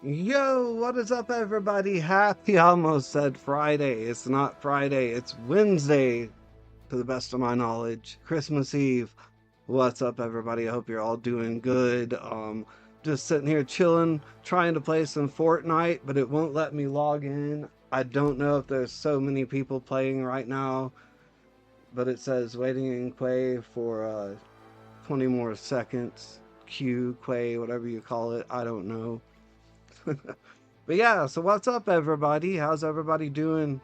Yo, what is up, everybody? Happy, almost said Friday. It's not Friday, it's Wednesday, to the best of my knowledge. Christmas Eve. What's up, everybody? I hope you're all doing good. Just sitting here chilling, trying to play some Fortnite, but it won't let me log in. I don't know if there's so many people playing right now, but it says waiting in Quay for 20 more seconds. Q, Quay, whatever you call it. I don't know. But yeah, so what's up, everybody? How's everybody doing?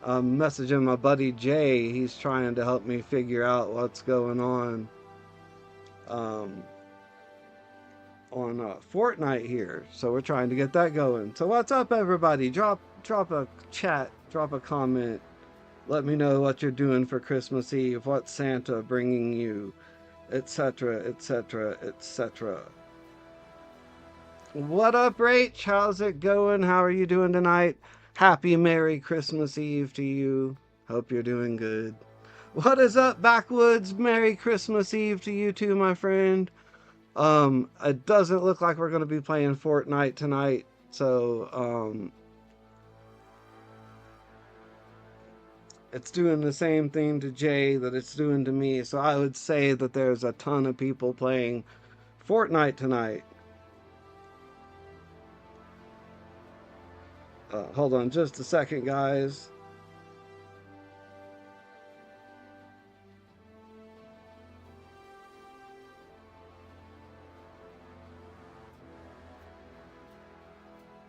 I'm messaging my buddy Jay. He's trying to help me figure out what's going um, on Fortnite here. So we're trying to get that going. So what's up, everybody? Drop a chat, drop a comment. Let me know what you're doing for Christmas Eve. What's Santa bringing you, etc., etc., etc. What up, Rach? How's it going? How are you doing tonight? Happy Merry Christmas Eve to you. Hope you're doing good. What is up, Backwoods? Merry Christmas Eve to you too, my friend. It doesn't look like we're gonna be playing Fortnite tonight, so it's doing the same thing to Jay that it's doing to me. So I would say that there's a ton of people playing Fortnite tonight. Hold on just a second, guys.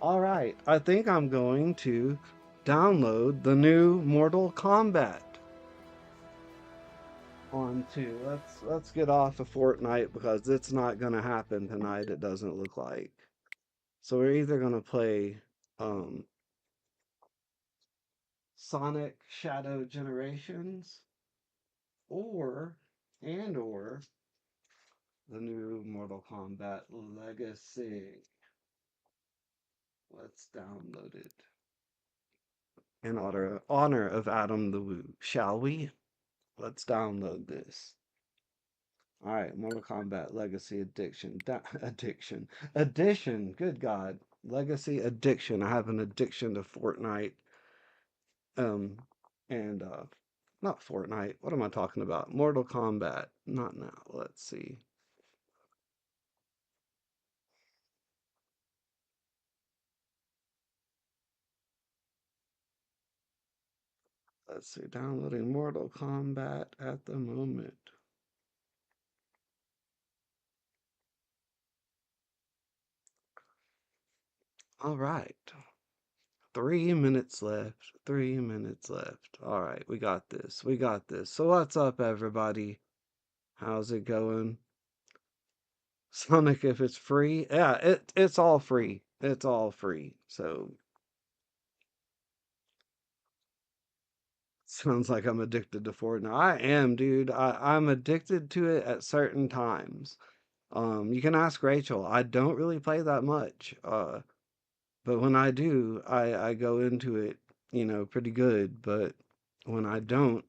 All right, I think I'm going to download the new Mortal Kombat onto. Let's get off of Fortnite because it's not gonna happen tonight. It doesn't look like. So we're either gonna play um, Sonic Shadow Generations or or the new Mortal Kombat Legacy. Let's download it in honor of Adam the Woo, shall we? Let's download this. All right, Mortal Kombat Legacy Addiction. Addition. Good God. Legacy Addiction. I have an addiction to Fortnite. Um, and not Fortnite. What am I talking about? Mortal Kombat. Not now. Let's see. Let's see. Downloading Mortal Kombat at the moment. All right. 3 minutes left. 3 minutes left. All right, we got this. We got this. So what's up, everybody? How's it going? Sonic, if it's free, yeah, it's all free. It's all free. So sounds like I'm addicted to Fortnite. I am, dude. I'm addicted to it at certain times. You can ask Rachel. I don't really play that much. But when I do, I go into it, pretty good. But when I don't,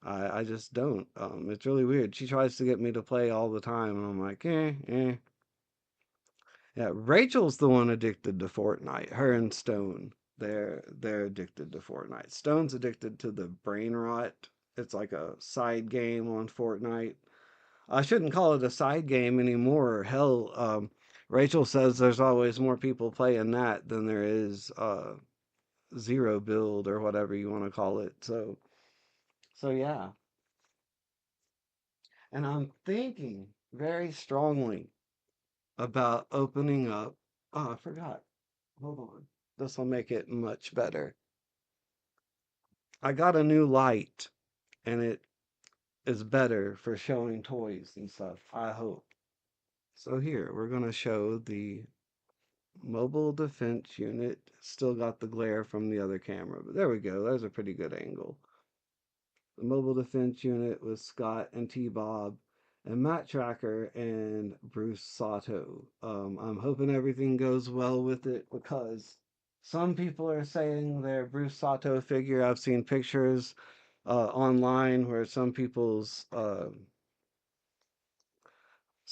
I just don't. It's really weird. She tries to get me to play all the time, and I'm like, eh. Yeah, Rachel's the one addicted to Fortnite. Her and Stone, they're addicted to Fortnite. Stone's addicted to the brain rot. It's like a side game on Fortnite. I shouldn't call it a side game anymore. Hell, Rachel says there's always more people playing that than there is zero build or whatever you want to call it. So yeah. And I'm thinking very strongly about opening up. Oh, I forgot. Hold on. This will make it much better. I got a new light, and it is better for showing toys and stuff, I hope. So here, we're going to show the mobile defense unit. Still got the glare from the other camera, but there we go. There's a pretty good angle. The mobile defense unit with Scott and T-Bob and Matt Tracker and Bruce Sato. I'm hoping everything goes well with it because some people are saying they're Bruce Sato figure. I've seen pictures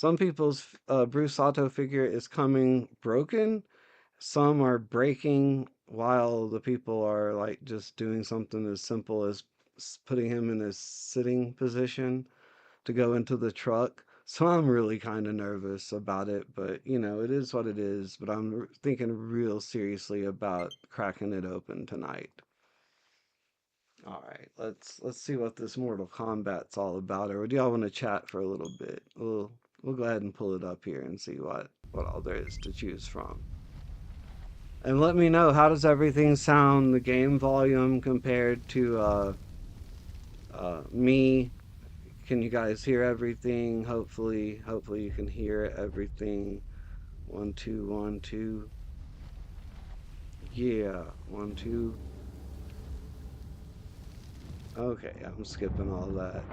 Some people's Bruce Sato figure is coming broken. Some are breaking while the people are like just doing something as simple as putting him in a sitting position to go into the truck. So I'm really kind of nervous about it, but you know, it is what it is. But I'm thinking real seriously about cracking it open tonight. All right, let's see what this Mortal Kombat's all about. Or do y'all want to chat for a little bit? We'll go ahead and pull it up here and see what all there is to choose from. And let me know, how does everything sound, the game volume compared to me? Can you guys hear everything? Hopefully you can hear everything. 1 2 1 2. Yeah, 1 2. Okay, I'm skipping all that.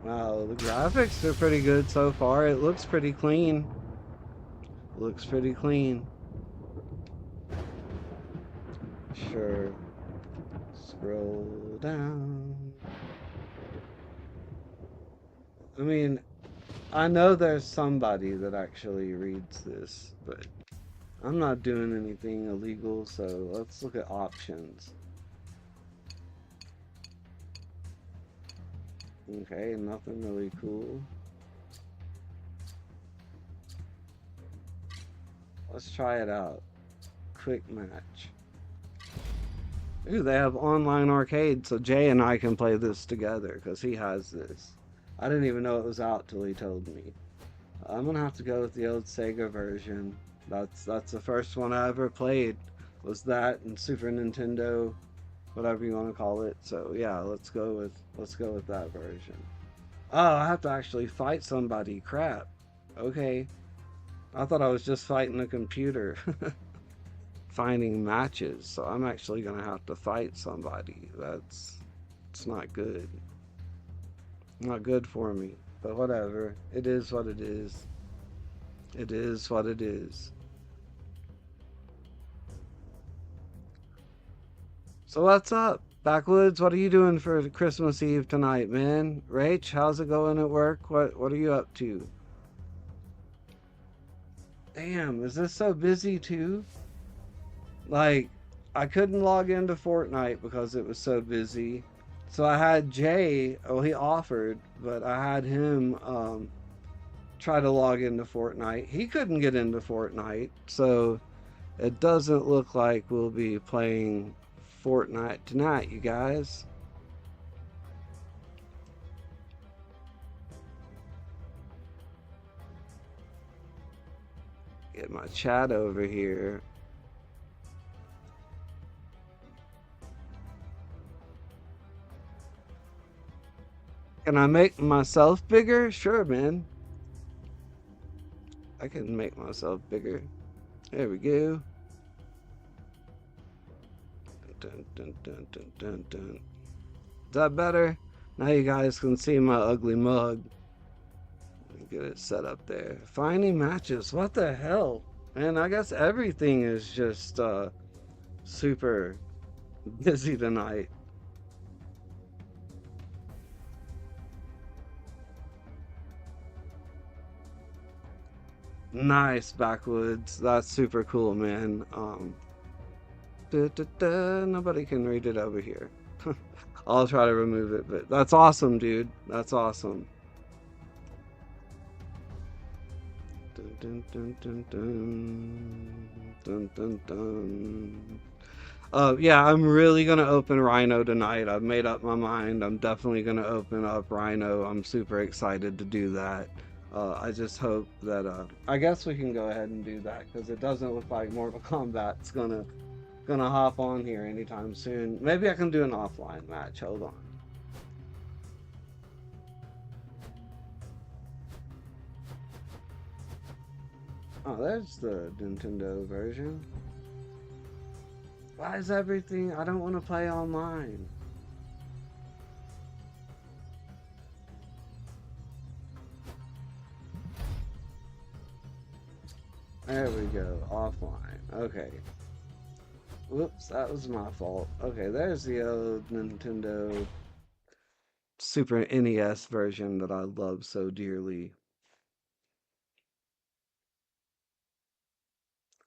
Wow, the graphics are pretty good so far. It looks pretty clean. Looks pretty clean. Sure. Scroll down. I mean, I know there's somebody that actually reads this, but I'm not doing anything illegal, so let's look at options. Okay, nothing really cool. Let's try it out. Quick match. Ooh, they have online arcade, so Jay and I can play this together, because he has this. I didn't even know it was out till he told me. I'm gonna have to go with the old Sega version. That's the first one I ever played, was that and Super Nintendo, whatever you want to call it. So yeah, let's go with that version. Oh, I have to actually fight somebody. Crap. Okay. I thought I was just fighting a computer. Finding matches, so I'm actually gonna have to fight somebody. It's not good. Not good for me. But whatever. It is what it is. It is what it is. So what's up? Backwoods, what are you doing for Christmas Eve tonight, man? Rach, how's it going at work? What are you up to? Damn, is this so busy too? Like, I couldn't log into Fortnite because it was so busy. So I had Jay, oh, he offered, but I had him try to log into Fortnite. He couldn't get into Fortnite, so it doesn't look like we'll be playing Fortnite tonight, you guys. Get my chat over here. Can I make myself bigger? Sure, man. I can make myself bigger. There we go. Dun, dun, dun, dun, dun, dun. Is that better? Now you guys can see my ugly mug. Let me get it set up there. Finding matches. What the hell? Man, I guess everything is just super busy tonight. Nice, Backwoods. That's super cool, man. Nobody can read it over here. I'll try to remove it, but that's awesome, dude. That's awesome. Dun, dun, dun, dun, dun. Dun, dun, dun. Yeah, I'm really gonna open Rhino tonight. I've made up my mind. I'm definitely gonna open up Rhino. I'm super excited to do that. I just hope that I guess we can go ahead and do that because it doesn't look like Mortal Kombat's gonna hop on here anytime soon. Maybe I can do an offline match. Hold on. Oh, there's the Nintendo version. Why is everything? I don't want to play online. There we go. Offline. Okay. Whoops, that was my fault. Okay, there's the old Nintendo Super NES version that I love so dearly.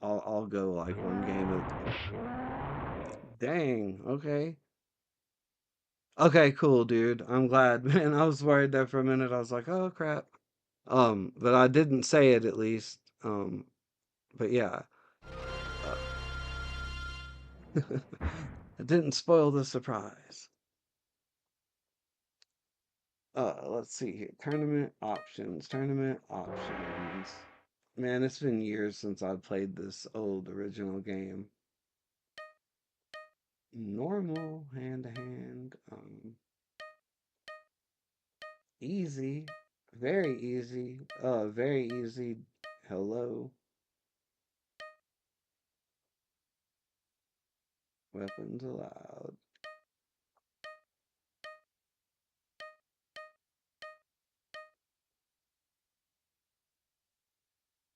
I'll go like one game of. Dang, okay. Okay, cool, dude. I'm glad, man. I was worried there for a minute. I was like, oh crap. But I didn't say it at least. But yeah. It didn't spoil the surprise. Let's see here. Tournament options. Tournament options. Man, it's been years since I've played this old original game. Normal, hand to hand. Easy. Very easy. Very easy. Hello. Weapons allowed.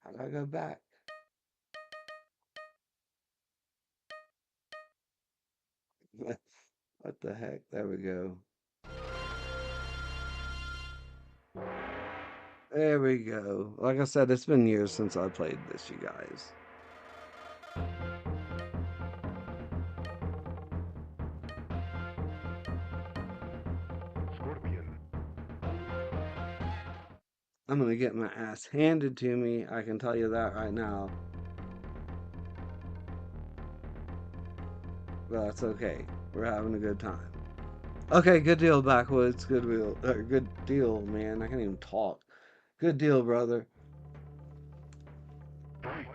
How do I go back? What the heck? There we go. There we go. Like I said, it's been years since I played this, you guys. Scorpion. I'm gonna get my ass handed to me. I can tell you that right now. But that's okay. We're having a good time. Okay, good deal, Backwoods. Good deal, man. I can't even talk. Good deal, brother. Fight.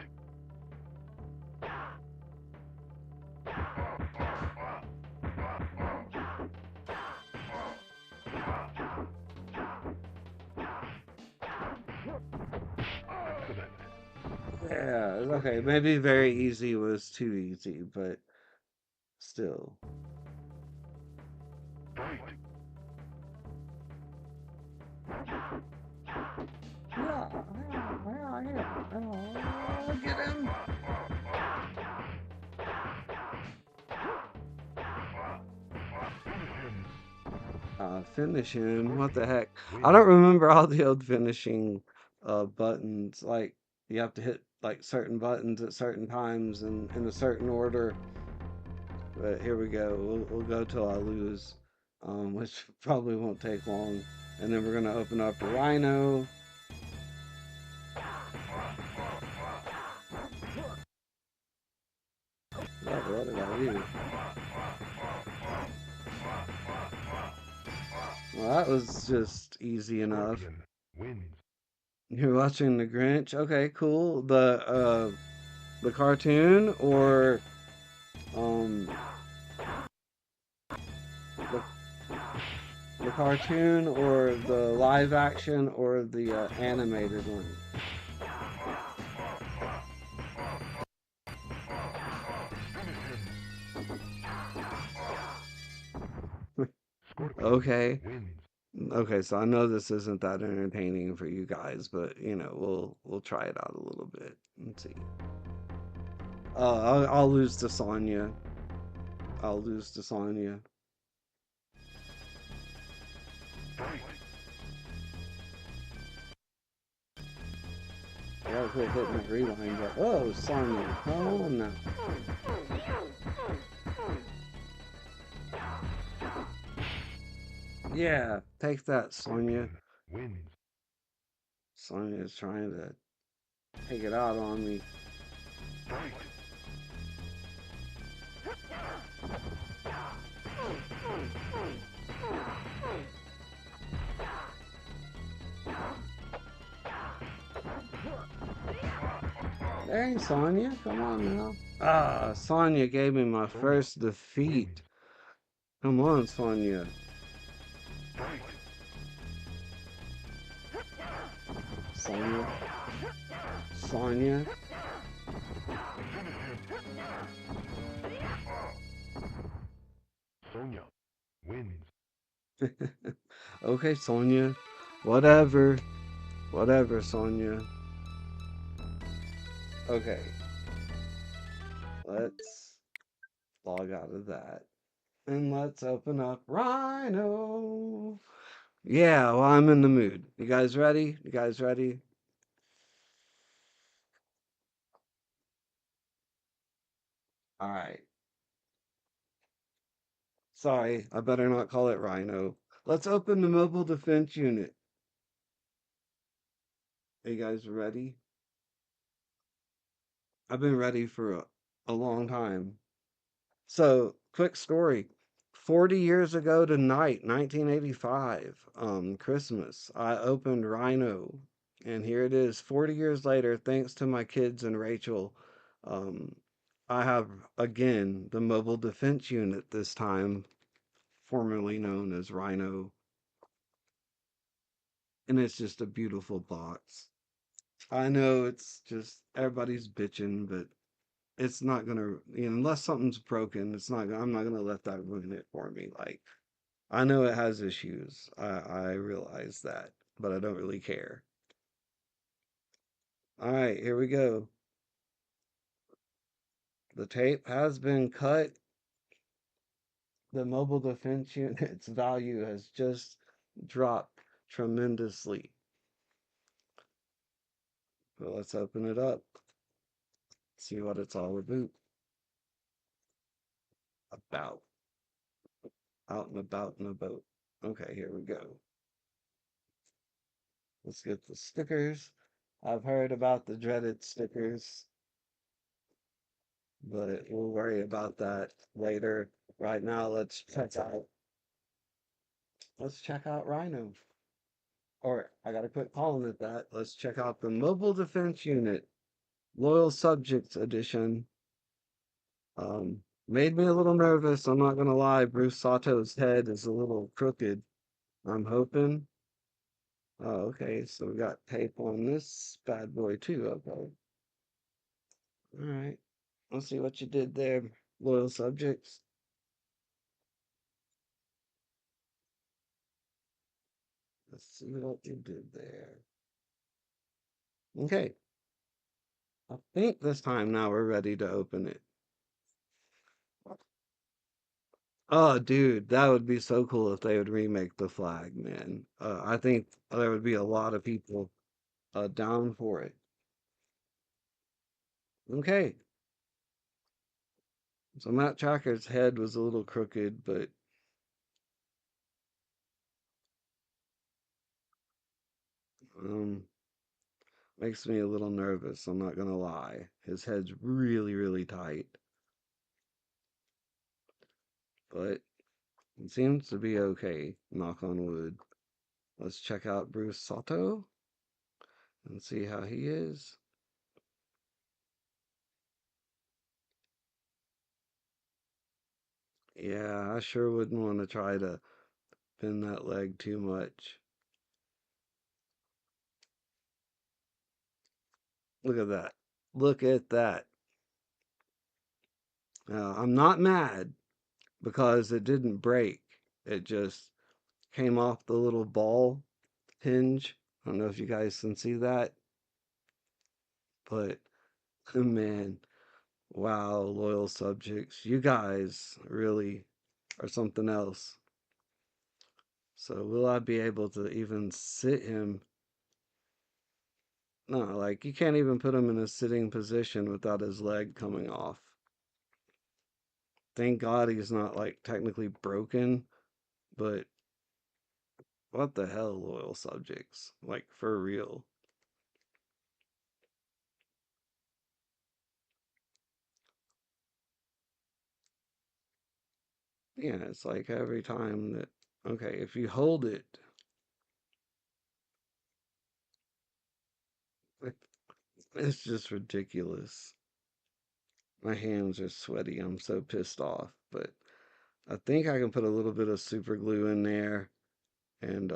Excellent. Yeah, it's okay. Scorpion. Maybe very easy was too easy, but still. Fight. Get him. Finish him. What the heck? I don't remember all the old finishing buttons. Like you have to hit like certain buttons at certain times and in a certain order. But here we go. We'll go till I lose, which probably won't take long. And then we're gonna open up a Rhino. What did I do? Well, that was just easy enough. Scorpion wins. You're watching The Grinch. Okay, cool. The cartoon or um the, the cartoon or the live action or the animated one. Scorpion Okay. wins. Okay, so I know this isn't that entertaining for you guys, but you know, we'll try it out a little bit and see. I'll lose to Sonya. I'll lose to Sonya. Fight. I gotta quit hitting that rewind button. Oh, Sonya. Oh no. Yeah, take that, Sonya. Scorpion wins. Sonya's trying to take it out on me. Fight. Dang, Sonya, come on now. Ah, Sonya gave me my Sonya first defeat. wins. Come on, Sonya. Fight. Sonya. Sonya. Sonya wins. Okay, Sonya. Whatever. Whatever, Sonya. Okay. Let's log out of that. And let's open up Rhino. Yeah, well, I'm in the mood. You guys ready? You guys ready? All right. Sorry, I better not call it Rhino. Let's open the mobile defense unit. Are you guys ready? I've been ready for a long time. So, quick story. 40 years ago tonight, 1985, Christmas, I opened Rhino. And here it is, 40 years later, thanks to my kids and Rachel. Um, I have, again, the Mobile Defense Unit this time, formerly known as Rhino. And it's just a beautiful box. I know it's just everybody's bitching, but it's not gonna, unless something's broken, I'm not gonna let that ruin it for me. Like, I know it has issues. I realize that, but I don't really care. All right, here we go. The tape has been cut. The mobile defense unit's value has just dropped tremendously. But let's open it up. See what it's all about. Out and about in a boat. Okay, here we go. Let's get the stickers. I've heard about the dreaded stickers, but we'll worry about that later. Right now, let's check out Rhino. Or I gotta quit calling it that. Let's check out the Mobile Defense Unit Loyal Subjects Edition. Made me a little nervous. I'm not gonna lie. Bruce Sato's head is a little crooked. I'm hoping. Oh, okay. So we got tape on this bad boy too. Okay. All right. Let's see what you did there, loyal subjects. Let's see what you did there. Okay. I think this time now we're ready to open it. Oh, dude, that would be so cool if they would remake the flag, man. I think there would be a lot of people down for it. Okay. So Matt Tracker's head was a little crooked, but um, makes me a little nervous. I'm not gonna lie. His head's really, really tight, but it seems to be okay. Knock on wood. Let's check out Bruce Sato and see how he is. Yeah, I sure wouldn't want to try to bend that leg too much. Look at that. Look at that. I'm not mad because it didn't break. It just came off the little ball hinge. I don't know if you guys can see that, but man, wow, loyal subjects. You guys really are something else. So will I be able to even sit him? No, like you can't even put him in a sitting position without his leg coming off. Thank God he's not like technically broken, but what the hell, loyal subjects? Like for real. Yeah, it's like every time that, okay, if you hold it, it's just ridiculous. My hands are sweaty. I'm so pissed off, but I think I can put a little bit of super glue in there and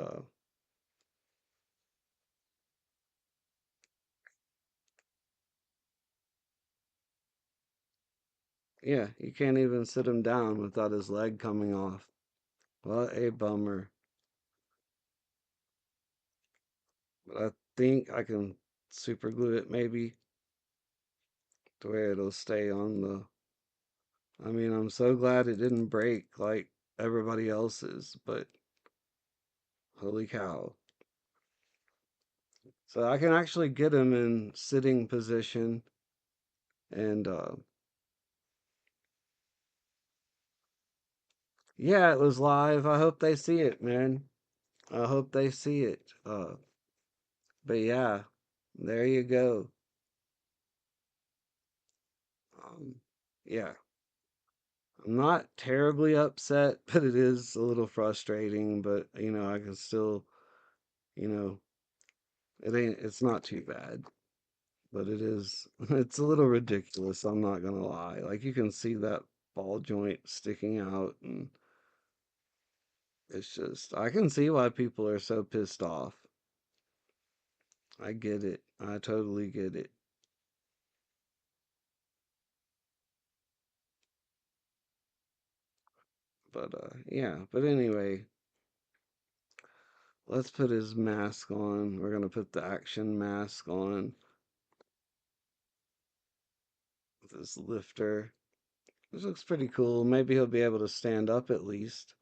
yeah, you can't even sit him down without his leg coming off. What a bummer. But I think I can super glue it maybe to where it'll stay on the. I mean, I'm so glad it didn't break like everybody else's, but Holy cow. So I can actually get him in sitting position and yeah, it was live. I hope they see it, man. I hope they see it. But yeah, there you go. Um, yeah, I'm not terribly upset, but it is a little frustrating. But I can still, you know, it's not too bad. But it is, it's a little ridiculous. I'm not gonna lie. Like you can see that ball joint sticking out, and it's just, I can see why people are so pissed off. I get it. I totally get it. But yeah. But anyway, let's put his mask on. We're gonna put the action mask on with his lifter. This looks pretty cool. Maybe he'll be able to stand up at least.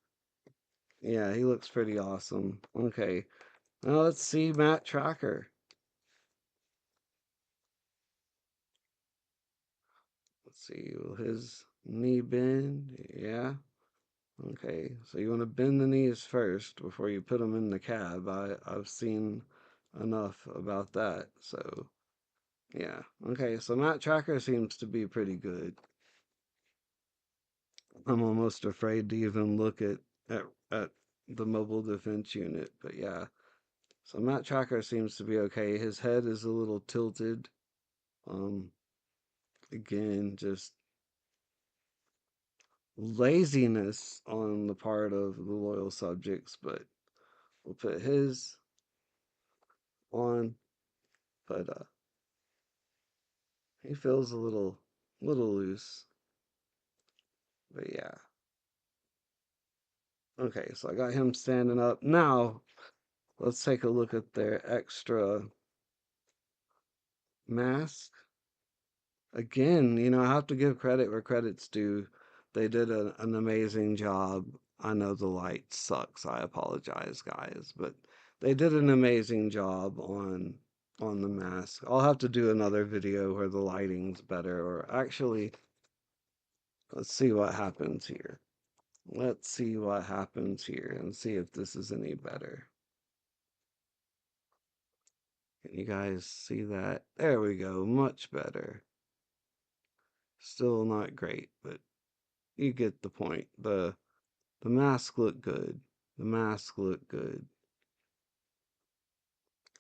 Yeah, he looks pretty awesome. Okay. Now let's see Matt Tracker. Let's see, will his knee bend? Yeah. Okay, so you want to bend the knees first before you put them in the cab. I've seen enough about that. So yeah. Okay, so Matt Tracker seems to be pretty good. I'm almost afraid to even look at the mobile defense unit, but yeah. So Matt Tracker seems to be okay. His head is a little tilted. Um, again, just laziness on the part of the loyal subjects, but we'll put his on. But he feels a little loose. But yeah. Okay, so I got him standing up. Now, let's take a look at their extra mask. Again, I have to give credit where credit's due. They did an amazing job. I know the light sucks. I apologize, guys, but they did an amazing job on the mask. I'll have to do another video where the lighting's better, or actually, let's see what happens here. Let's see what happens here and see if this is any better. Can you guys see that? There we go, much better. Still not great, but you get the point. The mask looked good. The mask looked good.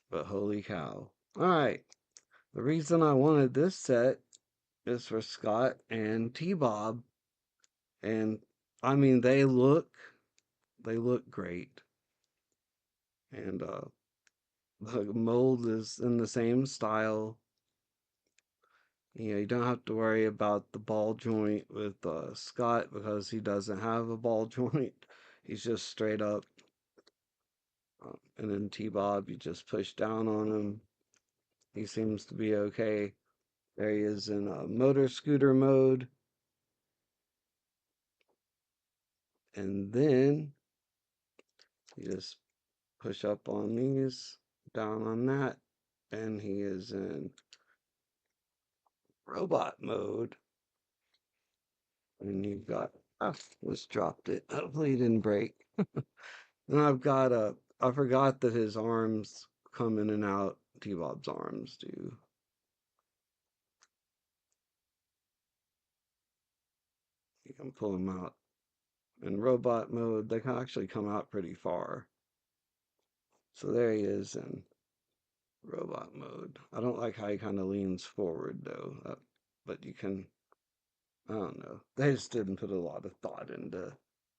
But holy cow. Alright. The reason I wanted this set is for Scott and T-Bob. And I mean they look great. And the mold is in the same style. You don't have to worry about the ball joint with Scott because he doesn't have a ball joint. He's just straight up. And then T-Bob, you just push down on him. He seems to be okay. There he is in motor scooter mode. And then you just push up on these, down on that, and he is in robot mode. And you've got, just dropped it. Hopefully it didn't break. And I've got I forgot that his arms come in and out. T-Bob's arms do. You can pull them out. In robot mode, they can actually come out pretty far. So there he is in robot mode. I don't like how he kind of leans forward though, but you can. I don't know. They just didn't put a lot of thought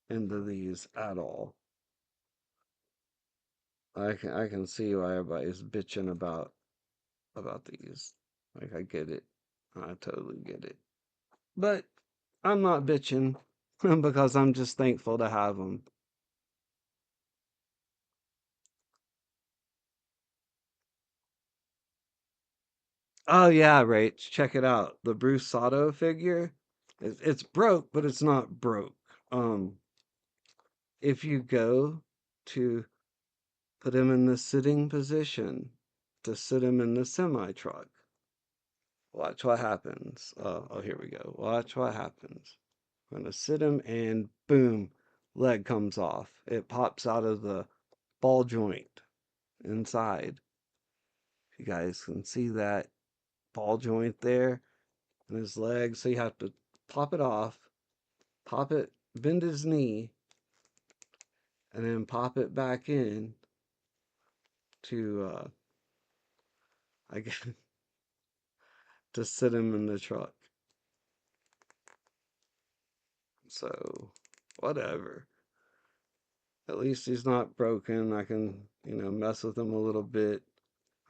into these at all. I can see why everybody's bitching about these. Like I get it. I totally get it. But I'm not bitching because I'm just thankful to have them. Oh yeah, Rach, check it out. The Bruce Sato figure, it's broke, but it's not broke. Um, if you go to put him in the sitting position to sit him in the semi truck. Watch what happens. Oh, here we go. Watch what happens. I'm gonna sit him and boom, leg comes off. It pops out of the ball joint inside. You guys can see that ball joint there in his leg. So you have to pop it off, pop it, bend his knee, and then pop it back in to, I guess, to sit him in the truck. So, whatever. At least he's not broken. I can, mess with him a little bit.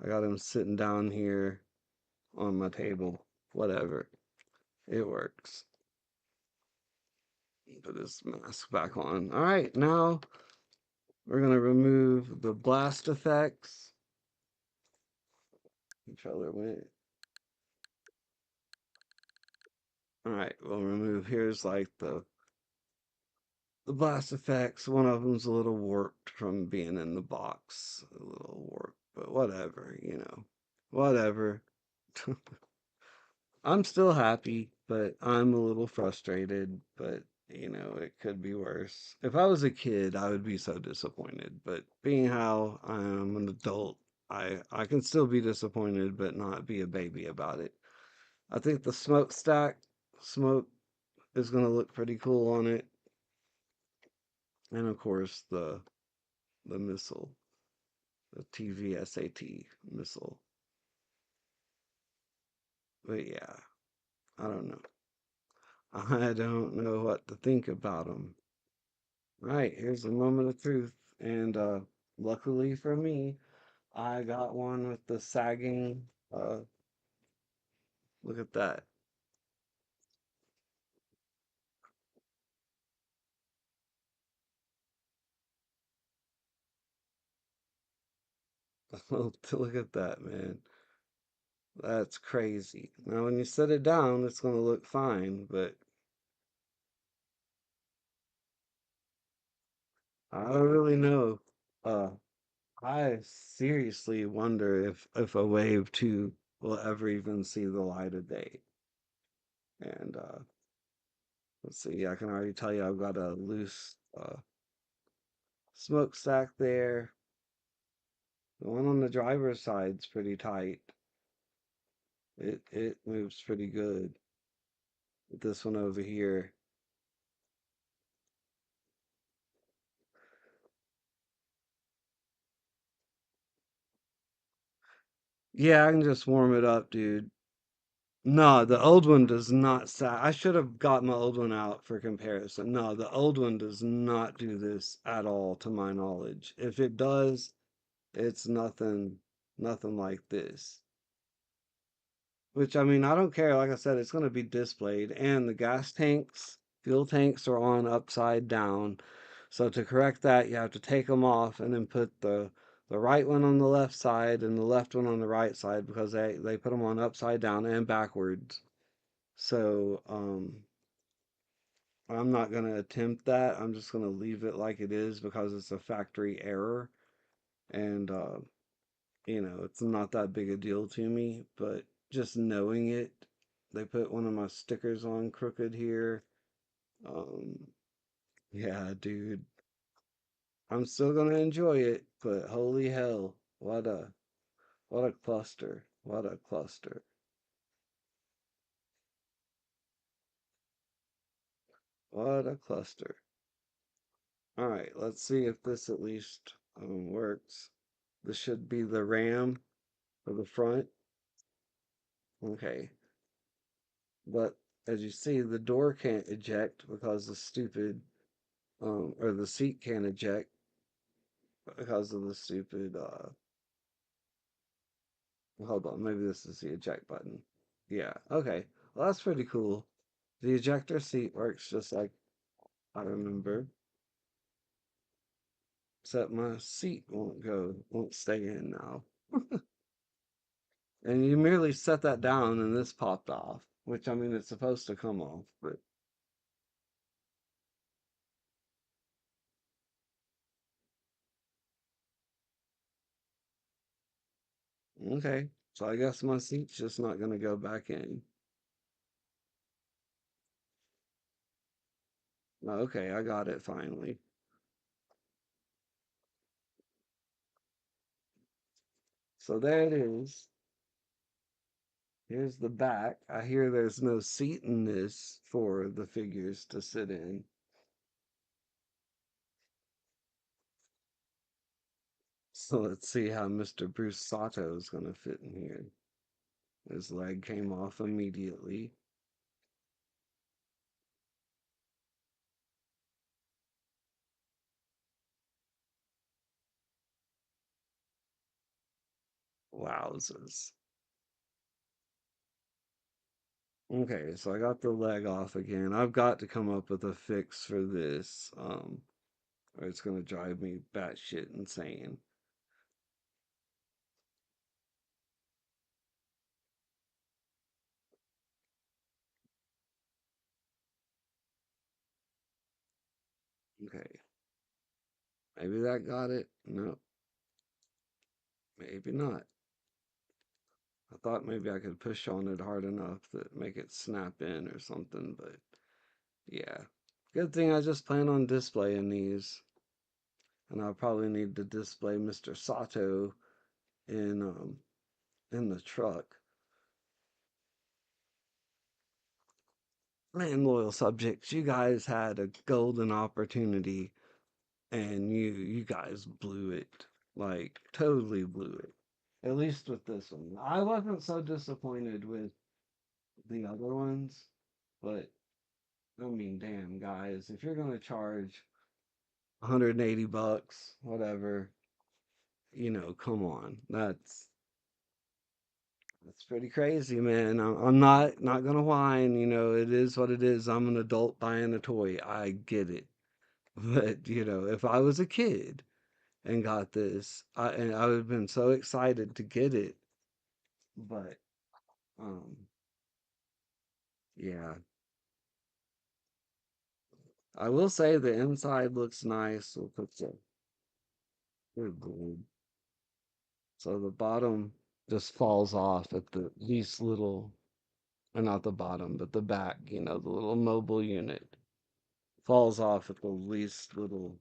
I got him sitting down here on my table. Whatever. It works. Put his mask back on. All right, now we're going to remove the blast effects. Controller went. All right, we'll remove. Here's like the blast effects. One of them's a little warped from being in the box. A little warped, but whatever. Whatever. I'm still happy, but I'm a little frustrated, but it could be worse. If I was a kid, I would be so disappointed, but being how I'm an adult, I can still be disappointed, but not be a baby about it. I think the smoke is going to look pretty cool on it. And of course, the missile, the TVSAT missile. But yeah, I don't know. I don't know what to think about them. Right, here's a moment of truth. And luckily for me, I got one with the sagging. Look at that. Look at that, man. That's crazy. Now, when you set it down, it's going to look fine, but I don't really know. Uh, I seriously wonder if a Wave 2 will ever even see the light of day. And let's see, I can already tell you I've got a loose smokestack there. The one on the driver's side's pretty tight. It moves pretty good. This one over here. Yeah, I can just warm it up, dude. No, the old one does not sag. I should have got my old one out for comparison. No, the old one does not do this at all, to my knowledge. If it does, it's nothing like this. Which, I mean, I don't care. Like I said, it's going to be displayed. And the gas tanks, fuel tanks are on upside down. So to correct that, you have to take them off and then put the right one on the left side and the left one on the right side because they put them on upside down and backwards. So I'm not going to attempt that. I'm just going to leave it like it is because it's a factory error. And it's not that big a deal to me, but just knowing it, they put one of my stickers on crooked here. Um, yeah, dude, I'm still gonna enjoy it, but holy hell, what a cluster, what a cluster, what a cluster. All right, let's see if this at least works. This should be the RAM for the front. Okay, but as you see, the door can't eject because the stupid or the seat can't eject because of the stupid hold on, maybe this is the eject button. Yeah, okay. Well, that's pretty cool. The ejector seat works just like I remember, except my seat won't stay in now. And you merely set that down and this popped off, which I mean it's supposed to come off, but Okay, so I guess my seat's just not gonna go back in. Okay, I got it finally. So there it is. Here's the back. I hear there's no seat in this for the figures to sit in. So let's see how Mr. Bruce Sato is going to fit in here. His leg came off immediately. Wowzers. Okay, so I got the leg off again. I've got to come up with a fix for this, or it's going to drive me batshit insane. Okay, maybe that got it. No, maybe not. I thought maybe I could push on it hard enough to make it snap in or something, but yeah. Good thing I just plan on displaying these. And I'll probably need to display Mr. Sato in the truck. Man, loyal subjects, you guys had a golden opportunity and you guys blew it. Like totally blew it. At least with this one. I wasn't so disappointed with the other ones, but I mean, damn guys, if you're gonna charge 180 bucks, whatever, come on. That's pretty crazy, man. I'm not gonna whine. It is what it is. I'm an adult buying a toy. I get it. But if I was a kid and got this, I would have been so excited to get it. But um, yeah, I will say the inside looks nice. We'll put the good gold. So the bottom just falls off at the least little, or not the bottom, but the back. The little mobile unit falls off at the least little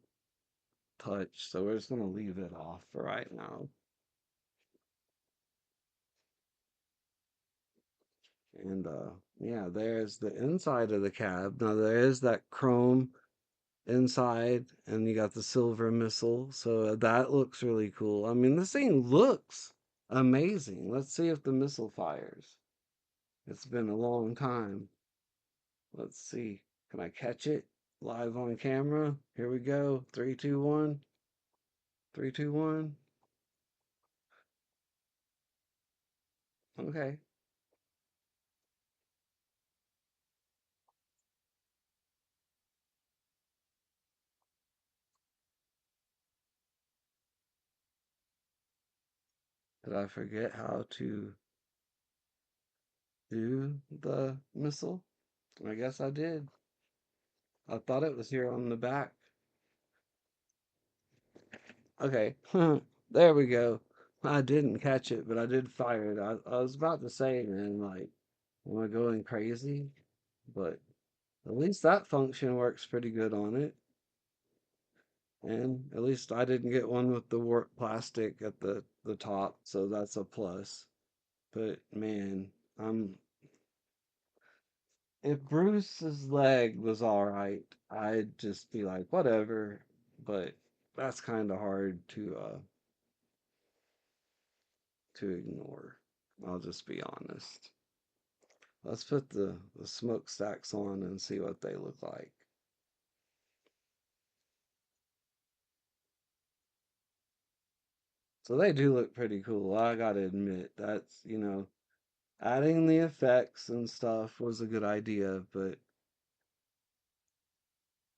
touch, so we're just gonna leave it off for right now. And yeah, there's the inside of the cab. Now there is that chrome inside, and you got the silver missile, so that looks really cool. I mean, this thing looks amazing. Let's see if the missile fires. It's been a long time. Let's see. Can I catch it live on camera? Here we go. Three, two, one. Three, two, one. Okay. Did I forget how to do the missile? I guess I did. I thought it was here on the back. Okay, there we go. I didn't catch it, but I did fire it. I was about to say, man, like, am I going crazy? But at least that function works pretty good on it. And at least I didn't get one with the warped plastic at the top, so that's a plus. But man, I'm if Bruce's leg was all right, I'd just be like, whatever. But that's kind of hard to ignore. I'll just be honest. Let's put the smokestacks on and see what they look like. So they do look pretty cool. I gotta admit, adding the effects and stuff was a good idea, but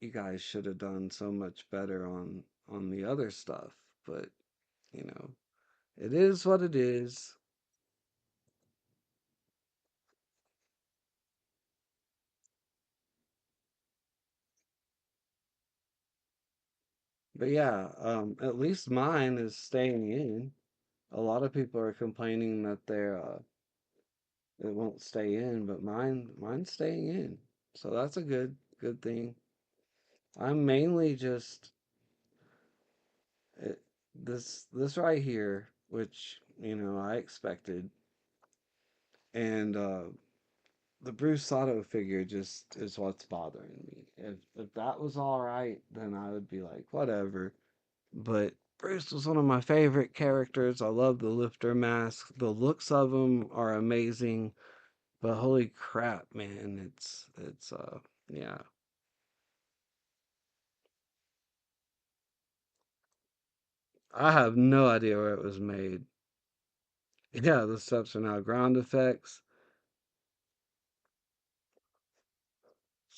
you guys should have done so much better on the other stuff. But, you know, it is what it is. But yeah, at least mine is staying in. A lot of people are complaining that it won't stay in, but mine's staying in. So that's a good thing. I'm mainly just it, this right here, which I expected, and the Bruce Sato figure just is what's bothering me. If that was all right, then I would be like whatever. But Bruce was one of my favorite characters. I love the lifter mask. The looks of him are amazing. But holy crap, man, it's yeah. I have no idea where it was made. Yeah, the steps are now ground effects.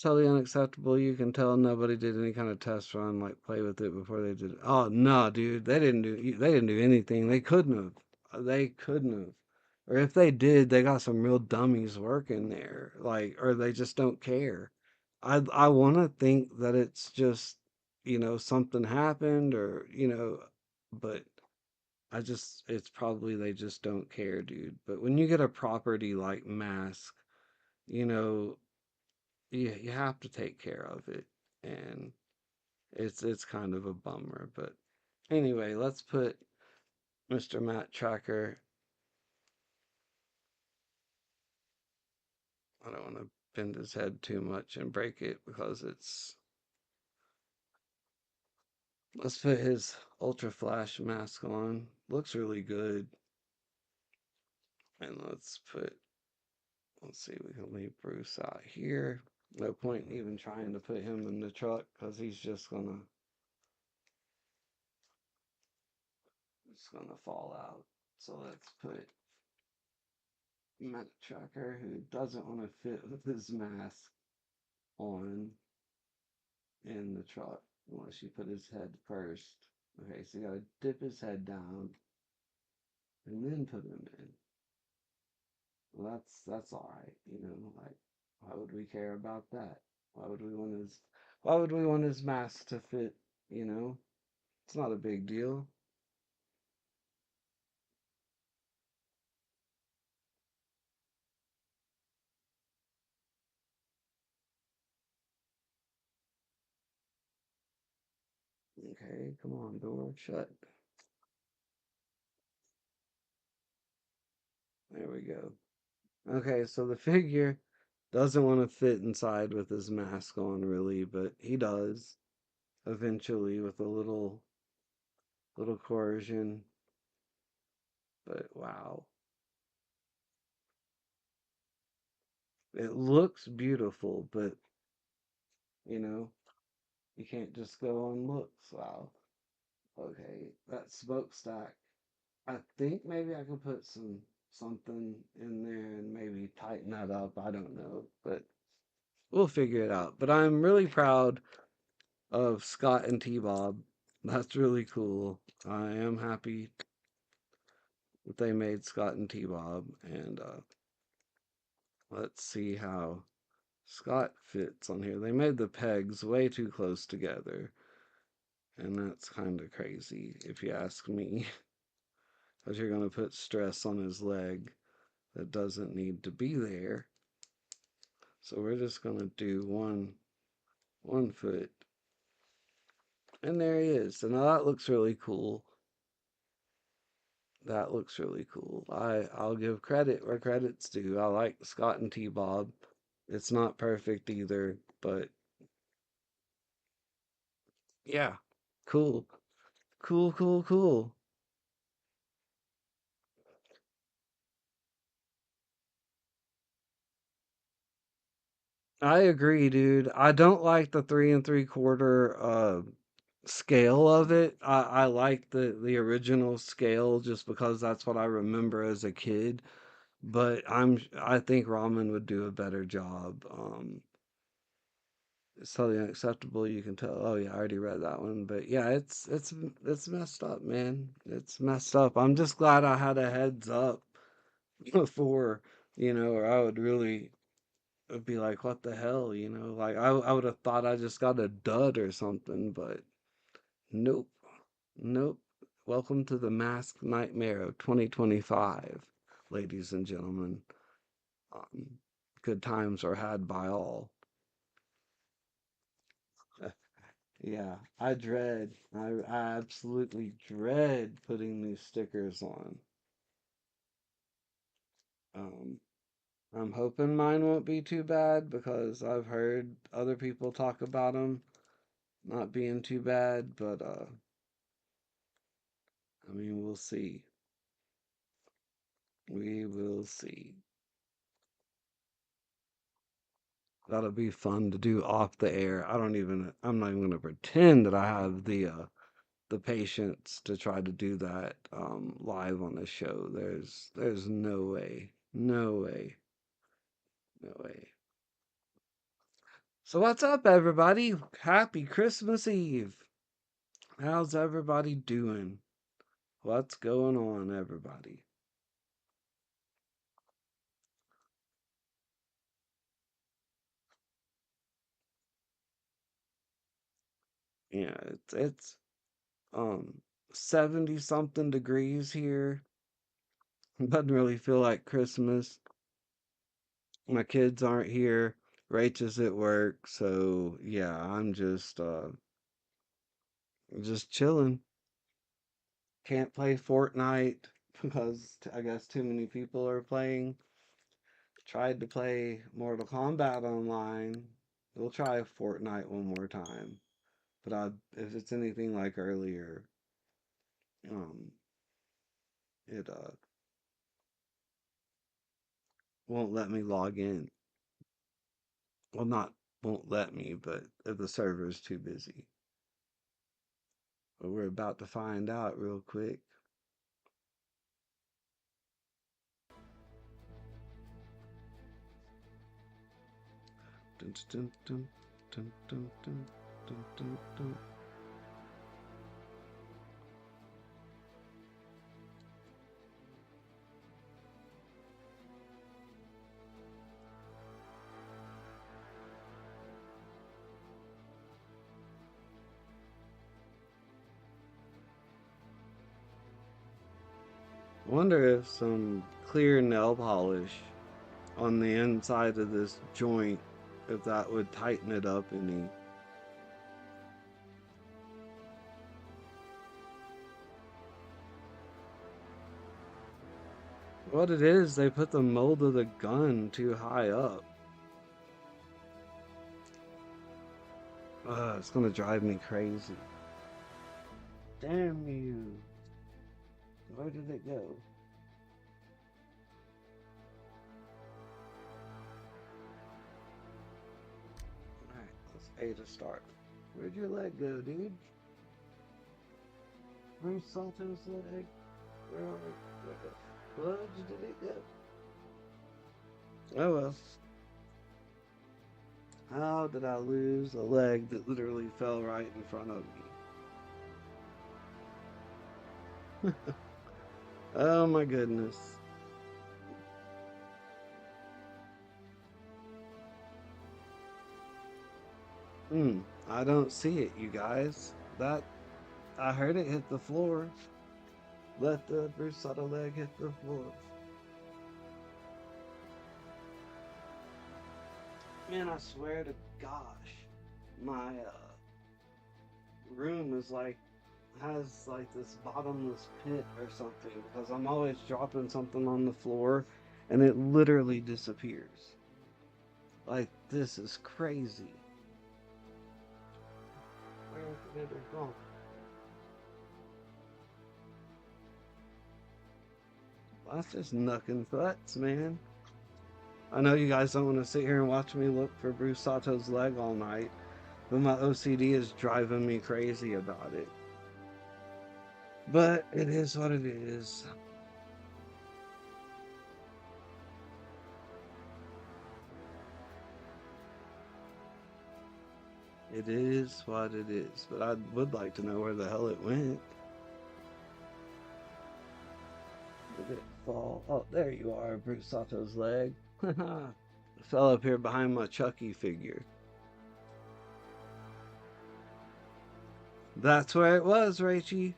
Totally unacceptable. You can tell nobody did any kind of test run, like play with it before they did it. Oh no, dude, they didn't do anything. They couldn't have. They couldn't have. Or if they did, they got some real dummies working there. Like, or they just don't care. I want to think that it's just something happened, or but it's probably they just don't care, dude. But when you get a property like Mask, you know you have to take care of it, and it's kind of a bummer. But anyway, let's put Mr. Matt Tracker. I don't want to bend his head too much and break it because it's. Let's put his Ultra Flash mask on. Looks really good. And let's see, we can leave Bruce out here. No point even trying to put him in the truck because he's just gonna fall out. So let's put Matt Tracker, who doesn't want to fit with his mask on in the truck unless you put his head first. Okay, so you gotta dip his head down and then put him in. Well, that's all right, Like, why would we care about that? Why would we want his Why would we want his mask to fit? You know, it's not a big deal. Okay, come on, door shut. There we go. Okay, so the figure doesn't want to fit inside with his mask on, really, but he does eventually with a little coercion. But wow, it looks beautiful, but you know, you can't just go on looks. Wow. Okay, that smokestack. I think maybe I could put something in there and maybe tighten that up. I don't know, but we'll figure it out. But I'm really proud of Scott and T Bob. That's really cool. I am happy that they made Scott and T Bob, and let's see how Scott fits on here. They made the pegs way too close together, and that's kind of crazy if you ask me, because you're going to put stress on his leg that doesn't need to be there. So we're just going to do one foot, and there he is. So now that looks really cool. That looks really cool. I'll give credit where credit's due. I like Scott and T Bob. It's not perfect either, but yeah, cool, cool, cool, cool. I agree, dude. I don't like the 3 3/4 scale of it. I like the original scale just because that's what I remember as a kid. But I think Ramen would do a better job. It's totally unacceptable. You can tell. Oh yeah, I already read that one. But yeah, it's messed up, man. It's messed up. I'm just glad I had a heads up before, or I would really be like, what the hell, Like I would have thought I just got a dud or something, but nope, nope. Welcome to the Masked Nightmare of 2025, ladies and gentlemen. Um, Good times are had by all. Yeah, I absolutely dread putting these stickers on. Um, I'm hoping mine won't be too bad because I've heard other people talk about them not being too bad, but I mean, we'll see. We will see. That'll be fun to do off the air. I'm not even gonna pretend that I have the patience to try to do that live on the show. There's no way. No way. No way. So what's up, everybody? Happy Christmas Eve. How's everybody doing? What's going on, everybody? Yeah, it's 70 something degrees here. Doesn't really feel like Christmas. My kids aren't here. Rach is at work, so yeah, I'm just chilling. Can't play Fortnite because I guess too many people are playing. Tried to play Mortal Kombat online. We'll try Fortnite one more time. But if it's anything like earlier, um, it won't let me log in. Well, not won't let me, but if the server's too busy. But we're about to find out real quick. Dun, dun, dun, dun, dun, dun, dun, dun, dun. I wonder if some clear nail polish on the inside of this joint, if that would tighten it up any. What it is, they put the mold of the gun too high up. It's gonna drive me crazy. Damn you. Where did it go? Alright, let's A to start. Where'd your leg go, dude? Where's Santos' leg? Where the fudge did it go? Oh well. How did I lose a leg that literally fell right in front of me? Oh my goodness. I don't see it, you guys. I heard it hit the floor. Let the Brusada leg hit the floor. Man, I swear to gosh, my room is like has like this bottomless pit or something because I'm always dropping something on the floor and it literally disappears. Like this is crazy. Where did it go? That's just knuckin' butts, man. I know you guys don't want to sit here and watch me look for Bruce Sato's leg all night, but my OCD is driving me crazy about it. But it is what it is. It is what it is. But I would like to know where the hell it went. Did it fall? Oh, there you are, Bruce Sato's leg. It fell up here behind my Chucky figure. That's where it was, Rachie.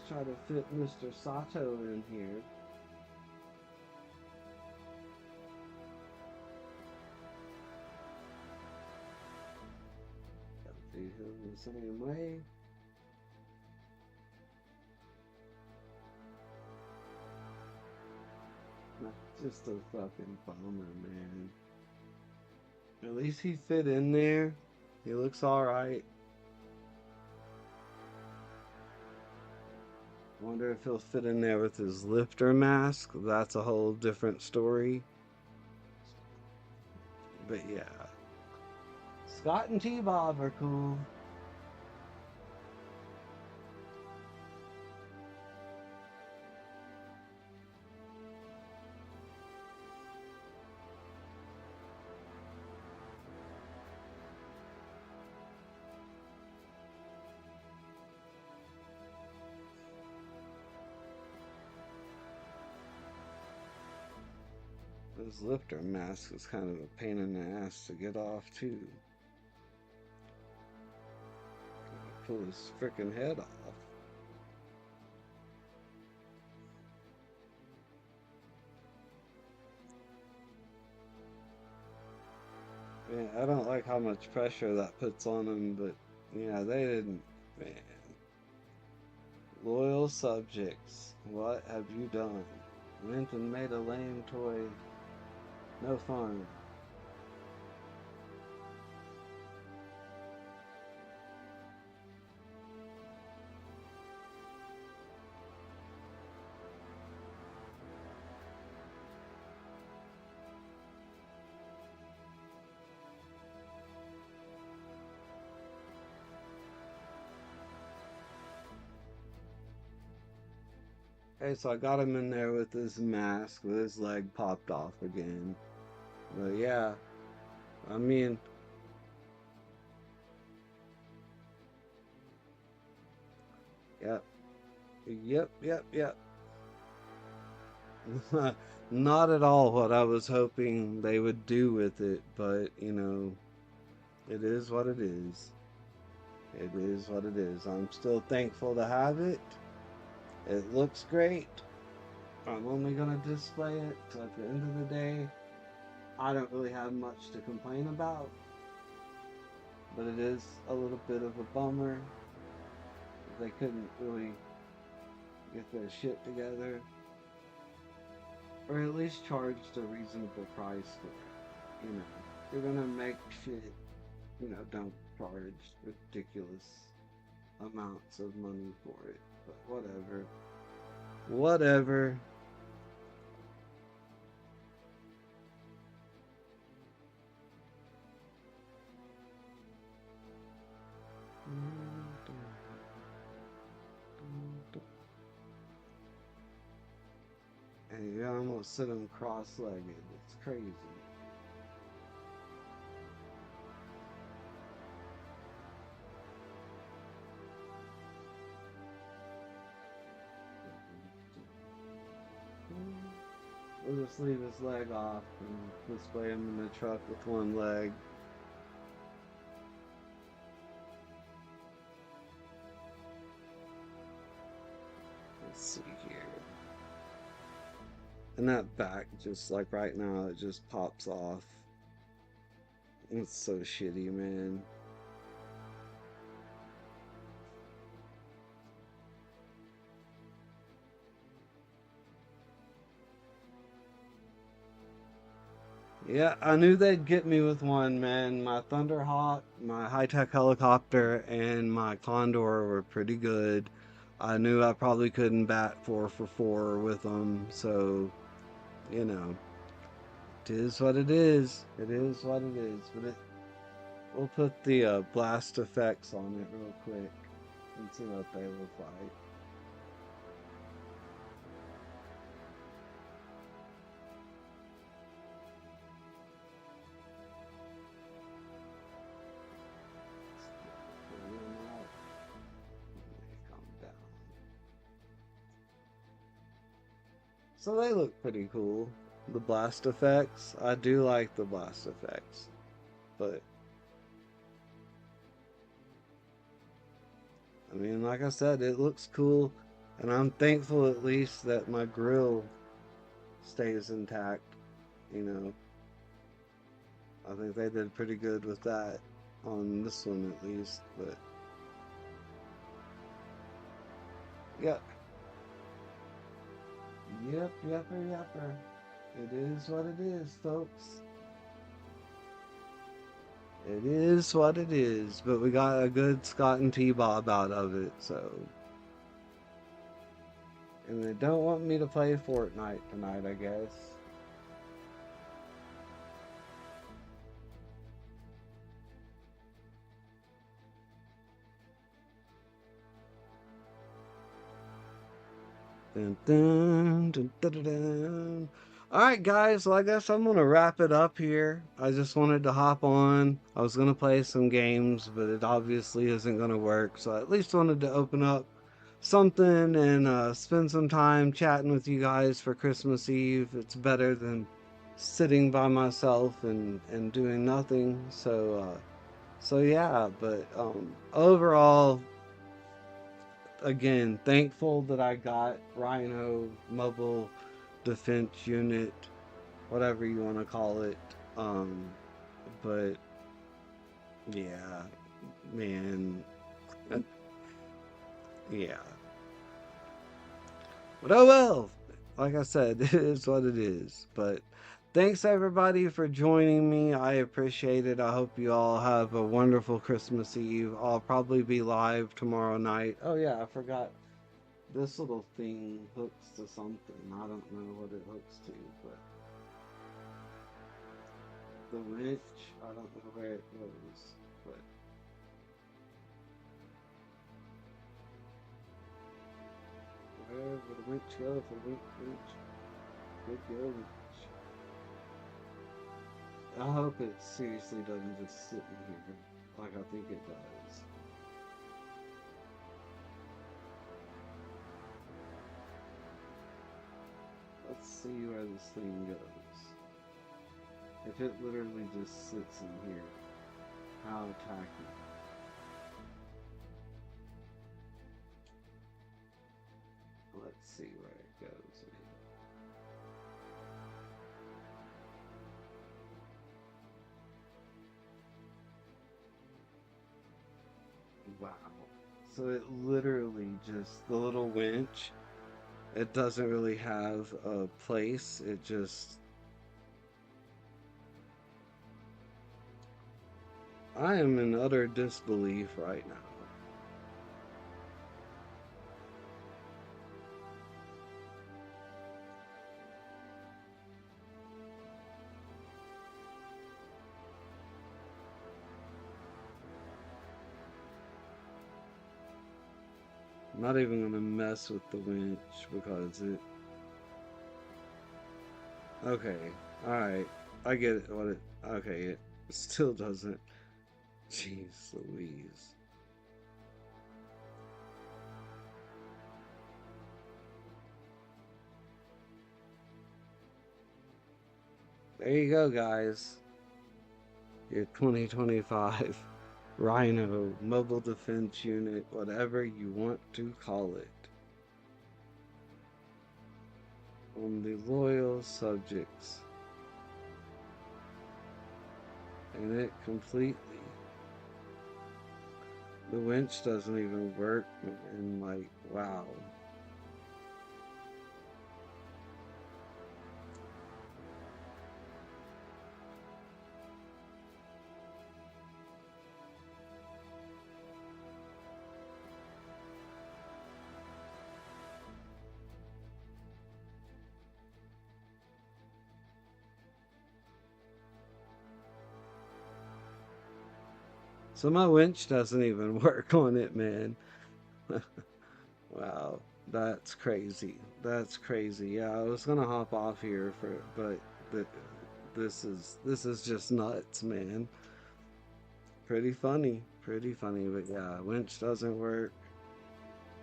try to fit Mr. Sato in here. Gotta do him the same way. Just a fucking bummer, man. At least he fit in there. He looks alright. Wonder if he'll fit in there with his lifter mask. That's a whole different story. But yeah. Scott and T-Bob are cool. His lifter mask is kind of a pain in the ass to get off too. Pull his freaking head off. Man, I don't like how much pressure that puts on him, but yeah, they didn't. Man. Loyal subjects, what have you done? Went and made a lame toy. No fun. Okay, so I got him in there with his mask, with his leg popped off again. But yeah, I mean, yep, yep. Not at all what I was hoping they would do with it, but you know, it is what it is. It is what it is. I'm still thankful to have it. It looks great. I'm only gonna display it, so at the end of the day, I don't really have much to complain about. But it is a little bit of a bummer. They couldn't really get their shit together. Or at least charged a reasonable price for it. You know, if you're gonna make shit, you know, don't charge ridiculous amounts of money for it. But whatever. Whatever. And you almost sit him cross-legged. It's crazy. We'll just leave his leg off and display him in the truck with one leg. Let's see here. And that back, just like right now, it just pops off. It's so shitty, man. Yeah, I knew they'd get me with one, man. My Thunderhawk, my high-tech helicopter, and my Condor were pretty good. I knew I probably couldn't bat 4 for 4 with them, so, you know, it is what it is. It is what it is. But we'll put the blast effects on it real quick and see what they look like. So they look pretty cool. The blast effects. I do like the blast effects. But I mean, like I said, it looks cool. And I'm thankful at least that my grill stays intact. You know, I think they did pretty good with that on this one at least. But yeah, yepper. It is what it is, folks. It is what it is. But we got a good Scott and T Bob out of it, so. And they don't want me to play Fortnite tonight, I guess. Dun, dun, dun, dun, dun, dun. All right, guys. Well, I guess I'm gonna wrap it up here. I just wanted to hop on. I was gonna play some games, but it obviously isn't gonna work. So I at least wanted to open up something and spend some time chatting with you guys for Christmas Eve. It's better than sitting by myself and doing nothing. So yeah. But overall, again, thankful that I got Rhino Mobile Defense Unit, whatever you want to call it. Um, but yeah, man, yeah. But oh well, like I said, it is what it is. But thanks everybody for joining me. I appreciate it. I hope you all have a wonderful Christmas Eve. I'll probably be live tomorrow night. Oh yeah, I forgot. This little thing hooks to something. I don't know what it hooks to, but the winch, I don't know where it goes. But where would the winch go if the winch would go winch? I hope it seriously doesn't just sit in here like I think it does. Let's see where this thing goes. If it literally just sits in here, how tacky. Let's see where it goes, man. Wow. So it literally just, the little winch, it doesn't really have a place. It just, I am in utter disbelief right now. I'm not even gonna mess with the winch because it. Okay, alright. I get it. What it. Okay, it still doesn't. Jeez Louise. There you go, guys. Your 2025 Rhino Mobile Defense Unit, whatever you want to call it. On the loyal subjects. And it completely. The winch doesn't even work, and like, wow. So my winch doesn't even work on it, man. Wow, that's crazy. That's crazy. Yeah, I was gonna hop off here but th- this is just nuts, man. Pretty funny. But yeah, winch doesn't work.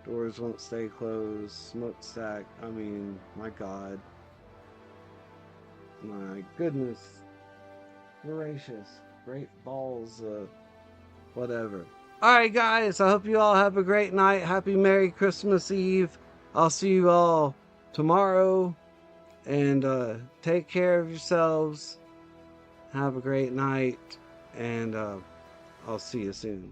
Doors won't stay closed. Smokestack. I mean, my God, my goodness, gracious, great balls. Whatever. All right, guys. I hope you all have a great night. Happy Merry Christmas Eve. I'll see you all tomorrow, and take care of yourselves. Have a great night, and I'll see you soon.